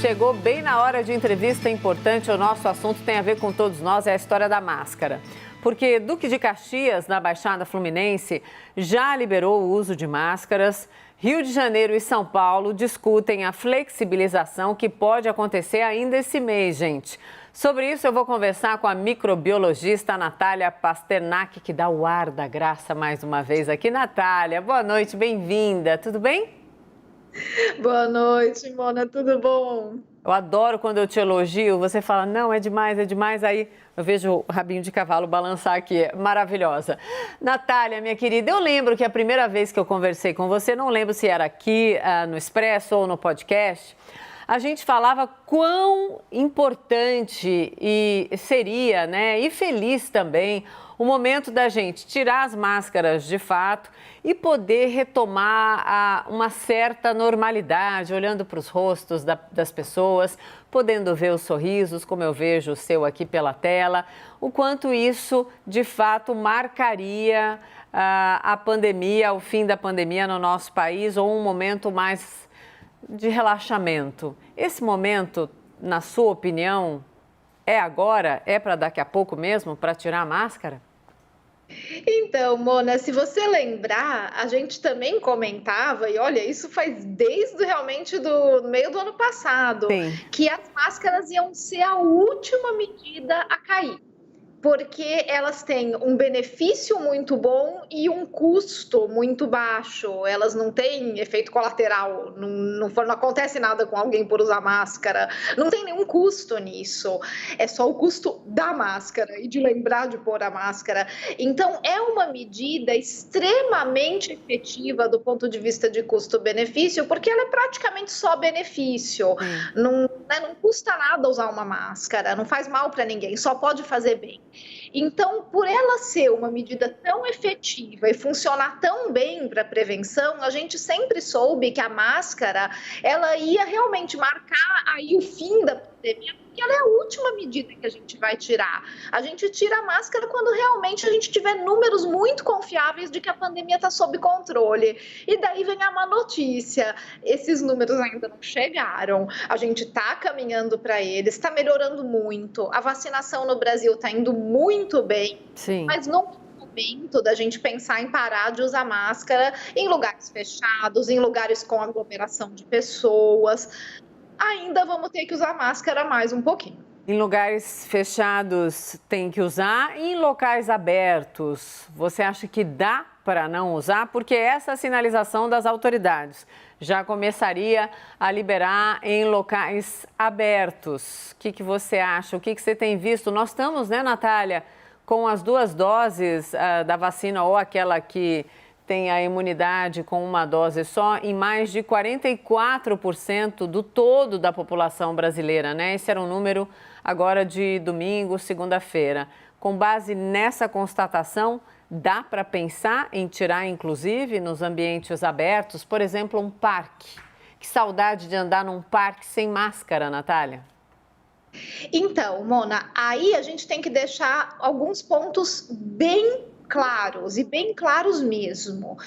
chegou bem na hora de entrevista importante. O nosso assunto tem a ver com todos nós, é a história da máscara. Porque Duque de Caxias, na Baixada Fluminense, já liberou o uso de máscaras. Rio de Janeiro e São Paulo discutem a flexibilização que pode acontecer ainda esse mês, gente. Sobre isso, eu vou conversar com a microbiologista Natália Pasternak, que dá o ar da graça mais uma vez aqui. Natália, boa noite, bem-vinda. Tudo bem? Boa noite, Mona, tudo bom? Eu adoro quando eu te elogio, você fala, não, é demais, aí eu vejo o rabinho de cavalo balançar aqui, maravilhosa. Natália, minha querida, eu lembro que a primeira vez que eu conversei com você, não lembro se era aqui no Expresso ou no podcast, a gente falava quão importante seria, né, e feliz também, o momento da gente tirar as máscaras de fato e poder retomar uma certa normalidade, olhando para os rostos das pessoas, podendo ver os sorrisos, como eu vejo o seu aqui pela tela, o quanto isso de fato marcaria a pandemia, o fim da pandemia no nosso país ou um momento mais de relaxamento. Esse momento, na sua opinião, é agora? É para daqui a pouco mesmo, para tirar a máscara? Então, Mona, se você lembrar, a gente também comentava, e olha, isso faz desde realmente do meio do ano passado, Sim. que as máscaras iam ser a última medida a cair. Porque elas têm um benefício muito bom e um custo muito baixo. Elas não têm efeito colateral, não acontece nada com alguém por usar máscara. Não tem nenhum custo nisso. É só o custo da máscara e de lembrar de pôr a máscara. Então, é uma medida extremamente efetiva do ponto de vista de custo-benefício, porque ela é praticamente só benefício. Não custa nada usar uma máscara, não faz mal para ninguém, só pode fazer bem. Então, por ela ser uma medida tão efetiva e funcionar tão bem para a prevenção, a gente sempre soube que a máscara, ela ia realmente marcar aí o fim da pandemia, porque ela é a última medida que a gente vai tirar. A gente tira a máscara quando realmente a gente tiver números muito confiáveis de que a pandemia está sob controle. E daí vem a má notícia, esses números ainda não chegaram, a gente está caminhando para eles, está melhorando muito, a vacinação no Brasil está indo muito bem, Sim. mas não momento da gente pensar em parar de usar máscara em lugares fechados, em lugares com aglomeração de pessoas. Ainda vamos ter que usar máscara mais um pouquinho. Em lugares fechados tem que usar, e em locais abertos, você acha que dá para não usar? Porque essa sinalização das autoridades já começaria a liberar em locais abertos. O que você acha? O que você tem visto? Nós estamos, né, Natália, com as 2 doses da vacina ou aquela que tem a imunidade com uma dose só em mais de 44% do todo da população brasileira, né? Esse era um número agora de domingo, segunda-feira. Com base nessa constatação, dá para pensar em tirar, inclusive, nos ambientes abertos, por exemplo, um parque. Que saudade de andar num parque sem máscara, Natália. Então, Mona, aí a gente tem que deixar alguns pontos bem claros, e bem claros mesmo.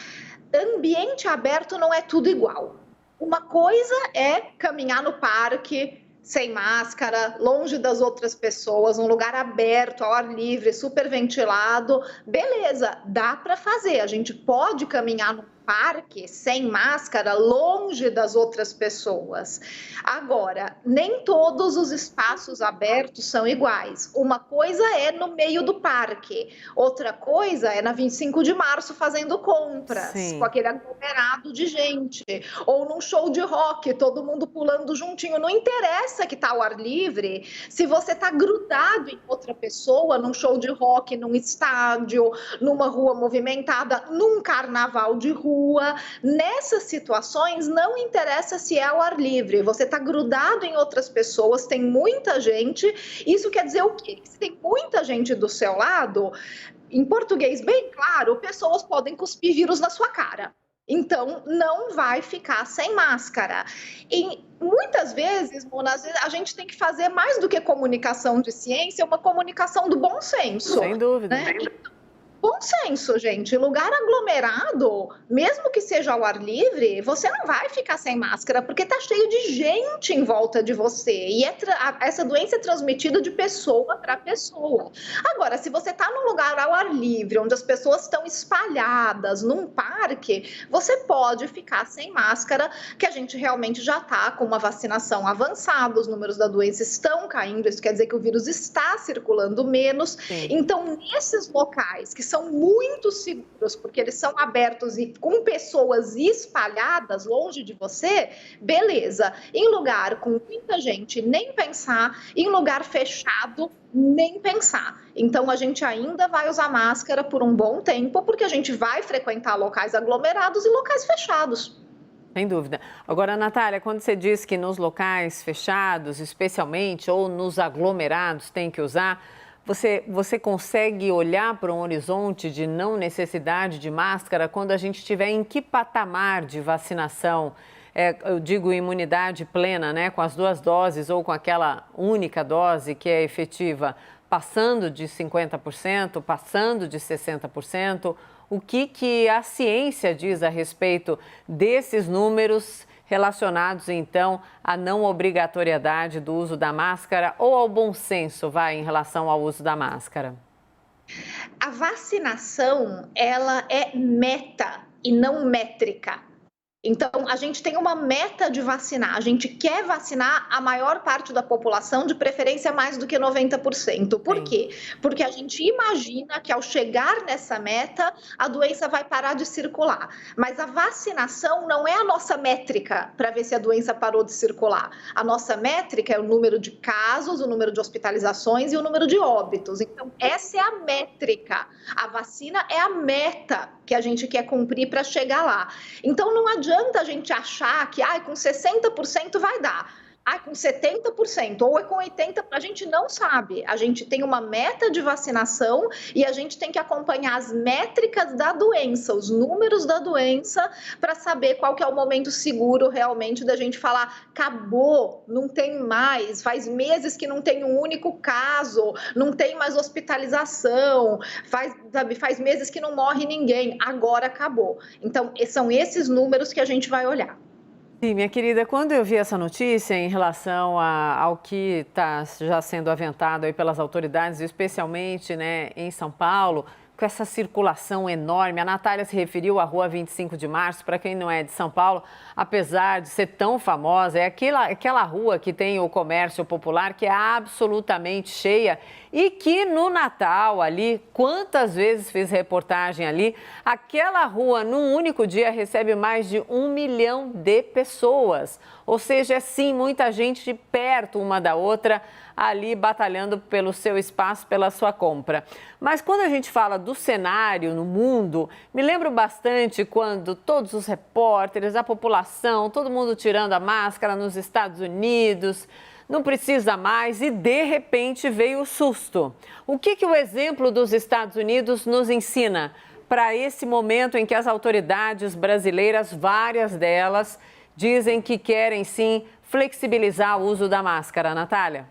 Ambiente aberto não é tudo igual. Uma coisa é caminhar no parque sem máscara, longe das outras pessoas, um lugar aberto, ao ar livre, super ventilado. Beleza, dá para fazer. A gente pode caminhar no parque sem máscara, longe das outras pessoas. Agora, nem todos os espaços abertos são iguais. Uma coisa é no meio do parque, outra coisa é na 25 de março fazendo compras, Sim, com aquele aglomerado de gente, ou num show de rock, todo mundo pulando juntinho. Não interessa que está ao ar livre, se você está grudado em outra pessoa, num show de rock, num estádio, numa rua movimentada, num carnaval de rua. Nessas situações, não interessa se é ao ar livre, você está grudado em outras pessoas, tem muita gente. Isso quer dizer o quê? Se tem muita gente do seu lado, em português bem claro, pessoas podem cuspir vírus na sua cara. Então, não vai ficar sem máscara. E muitas vezes, Mona, a gente tem que fazer mais do que comunicação de ciência, uma comunicação do bom senso. sem dúvida. Né? bom senso, gente. Lugar aglomerado, mesmo que seja ao ar livre, você não vai ficar sem máscara, porque tá cheio de gente em volta de você. E essa doença é transmitida de pessoa para pessoa. Agora, se você tá num lugar ao ar livre, onde as pessoas estão espalhadas, num parque, você pode ficar sem máscara, que a gente realmente já tá com uma vacinação avançada, os números da doença estão caindo, isso quer dizer que o vírus está circulando menos. Sim. Então, nesses locais que são muito seguros, porque eles são abertos e com pessoas espalhadas longe de você, beleza. Em lugar com muita gente, nem pensar. Em lugar fechado, nem pensar. Então, a gente ainda vai usar máscara por um bom tempo, porque a gente vai frequentar locais aglomerados e locais fechados. Sem dúvida. Agora, Natália, quando você diz que nos locais fechados, especialmente, ou nos aglomerados, tem que usar, você consegue olhar para um horizonte de não necessidade de máscara quando a gente estiver em que patamar de vacinação? Eu digo imunidade plena, né? Com as 2 doses ou com aquela única dose que é efetiva, passando de 50%, passando de 60%. O que a ciência diz a respeito desses números relacionados, então, à não obrigatoriedade do uso da máscara ou ao bom senso, em relação ao uso da máscara? A vacinação, ela é meta e não métrica. Então, a gente tem uma meta de vacinar, a gente quer vacinar a maior parte da população, de preferência mais do que 90%. Por quê? Porque a gente imagina que ao chegar nessa meta, a doença vai parar de circular. Mas a vacinação não é a nossa métrica para ver se a doença parou de circular. A nossa métrica é o número de casos, o número de hospitalizações e o número de óbitos. Então, essa é a métrica. A vacina é a meta que a gente quer cumprir para chegar lá. Então, não adianta a gente achar que com 60% vai dar. Com 70% ou é com 80%, a gente não sabe. A gente tem uma meta de vacinação e a gente tem que acompanhar as métricas da doença, os números da doença, para saber qual que é o momento seguro realmente da gente falar, acabou, não tem mais, faz meses que não tem um único caso, não tem mais hospitalização, faz meses que não morre ninguém, agora acabou. Então, são esses números que a gente vai olhar. Sim, minha querida, quando eu vi essa notícia em relação ao que está já sendo aventado aí pelas autoridades, especialmente, né, em São Paulo, com essa circulação enorme, a Natália se referiu à Rua 25 de Março, para quem não é de São Paulo, apesar de ser tão famosa, é aquela rua que tem o comércio popular que é absolutamente cheia e que no Natal ali, quantas vezes fiz reportagem ali, aquela rua num único dia recebe mais de 1 milhão de pessoas, ou seja, é sim muita gente de perto uma da outra, ali batalhando pelo seu espaço, pela sua compra. Mas quando a gente fala do cenário no mundo, me lembro bastante quando todos os repórteres, a população, todo mundo tirando a máscara nos Estados Unidos, não precisa mais e de repente veio o susto. O que o exemplo dos Estados Unidos nos ensina para esse momento em que as autoridades brasileiras, várias delas, dizem que querem sim flexibilizar o uso da máscara, Natália?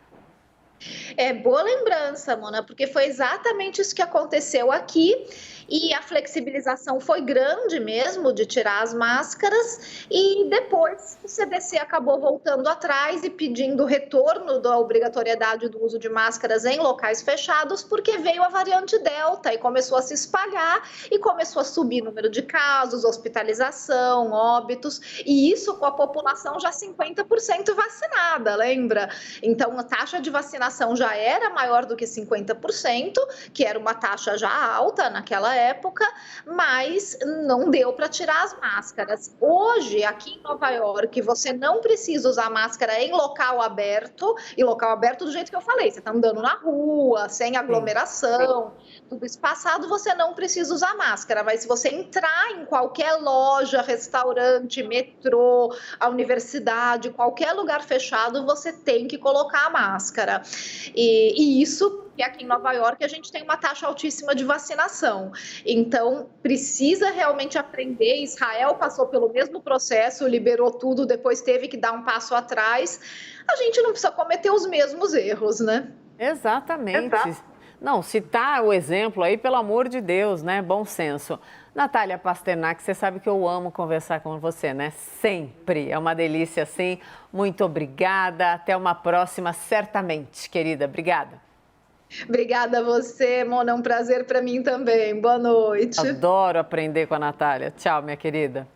Boa lembrança, Mona, porque foi exatamente isso que aconteceu aqui e a flexibilização foi grande mesmo de tirar as máscaras e depois o CDC acabou voltando atrás e pedindo o retorno da obrigatoriedade do uso de máscaras em locais fechados porque veio a variante Delta e começou a se espalhar e começou a subir o número de casos, hospitalização, óbitos e isso com a população já 50% vacinada, lembra? Então a taxa de vacinação já era maior do que 50%, que era uma taxa já alta naquela época, mas não deu para tirar as máscaras. Hoje, aqui em Nova York, você não precisa usar máscara em local aberto, e local aberto do jeito que eu falei, você está andando na rua, sem aglomeração, tudo espaçado, você não precisa usar máscara, mas se você entrar em qualquer loja, restaurante, metrô, a universidade, qualquer lugar fechado, você tem que colocar a máscara. E isso que aqui em Nova York a gente tem uma taxa altíssima de vacinação. Então, precisa realmente aprender. Israel passou pelo mesmo processo, liberou tudo, depois teve que dar um passo atrás. A gente não precisa cometer os mesmos erros, né? Exatamente. Não, citar o exemplo aí, pelo amor de Deus, né? Bom senso. Natália Pasternak, você sabe que eu amo conversar com você, né? Sempre. É uma delícia, assim. Muito obrigada. Até uma próxima, certamente, querida. Obrigada. Obrigada a você, Mona. É um prazer para mim também. Boa noite. Adoro aprender com a Natália. Tchau, minha querida.